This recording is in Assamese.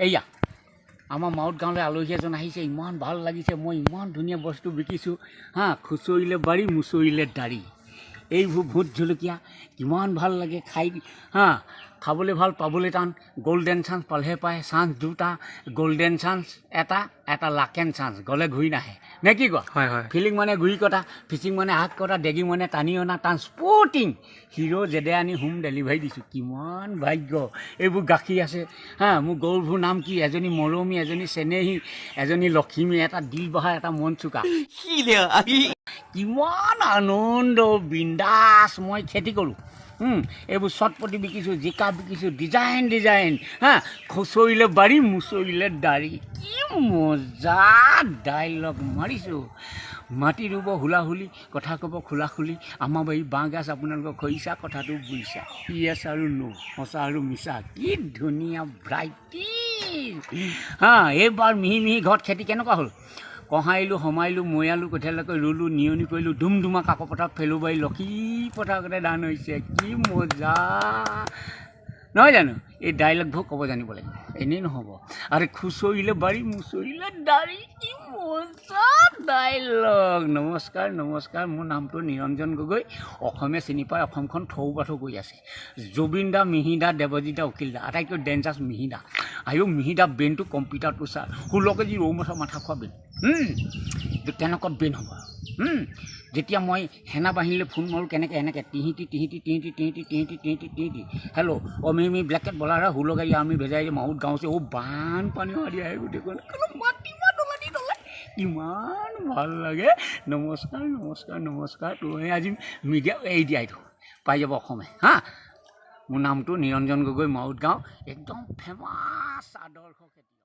এয়া আমাৰ মাউত গাঁৱলৈ আলহী এজন আহিছে ইমান ভাল লাগিছে মই ইমান ধুনীয়া বস্তু বিকিছোঁ হা খুচৰিলে বাৰী মুচৰিলে দাড়ি এইবোৰ ভোট জলকীয়া কিমান ভাল লাগে খাই হা খাবলৈ ভাল পাবলৈ টান গল্ডেন চান্স পালেহে পায় চান্স দুটা গল্ডেন চান্স এটা লাকেন চান্স গ'লে ঘূৰি নাহে নে কি কোৱা হয় হয় ফিলিং মানে ঘূৰি কটা ফিচিং মানে হাত কটা ডেগিং মানে টানি অনা ট্ৰান্সপৰ্টিং হিৰো জেদে আনি হোম ডেলিভাৰী দিছোঁ কিমান ভাগ্য এইবোৰ গাখীৰ আছে হা মোৰ গৰুবোৰ নাম কি এজনী মৰমী এজনী চেনেহী এজনী লক্ষ্মী এটা দিল বহা এটা মন চোকা কিমান আনন্দ বিন্দাস মই খেতি কৰোঁ এইবোৰ চটপটি বিকিছোঁ জিকা বিকিছোঁ ডিজাইন হা খুচৰিলে বাৰী মুচৰিলে দাড়ি কি মজা ডাইলগ মাৰিছোঁ মাটি ৰুব হুলাহুলি কথা ক'ব খোলাখুলি আমাৰ বাৰী বাঁহ গাজ আপোনালোকৰ খৰিচা কথাটো বুজিছা য়েছ আৰু নো সঁচা আৰু মিছা কি ধুনীয়া ভ্ৰাইটি হা এইবাৰ মিহি মিহি ঘৰত খেতি কেনেকুৱা হ'ল কহাইলোঁ সমাইলোঁ মৈয়ালোঁ কঠীয়ালৈকে ৰুলোঁ নিয়নি কৰিলোঁ ধুমধুমা কাকো পথাৰত ফেলো বাৰী লক্ষী পথাৰতে ধান হৈছে কি মজা নহয় জানো এই ডাইলগবোৰ ক'ব জানিব লাগিব এনেই নহ'ব আৰু খুচৰিলে বাৰী মুচৰিলে দাড়ি কি মজা ডাইলগ নমস্কাৰ মোৰ নামটো নিৰঞ্জন গগৈ অসমে চিনি পায় অসমখন থৌ বাথৌ কৰি আছে জুবিন দা মিহি দা দেৱজিৎ দা উকিল দা আটাইতকৈ ডেঞ্জাৰ্ছ মিহি দা আয়ো মিহি দা ব্ৰেইনটো কম্পিউটাৰটো চা 16 কেজি ৰৌ মাছৰ মাথা খোৱা ব্ৰেইন তেনেকুৱা ব্ৰেইন হ'ব যেতিয়া মই সেনা বাহিনীলৈ ফোন মাৰোঁ কেনেকৈ এনেকৈ তিহিতি হেল্ল' মিহি ব্লেকেট বলাৰ 16 গাড়ী আমি ভেজাই মাউত গাঁওছে বানপানী মাৰি আহে গোটেইখন কিমান ভাল লাগে নমস্কাৰ তুমি আজি মিডিয়া এৰি দিয়াই থওঁ পাই যাব অসমে হা মোৰ নামটো নিৰঞ্জন গগৈ মাউত গাঁও একদম ফেমাছ আদৰ্শ খেতি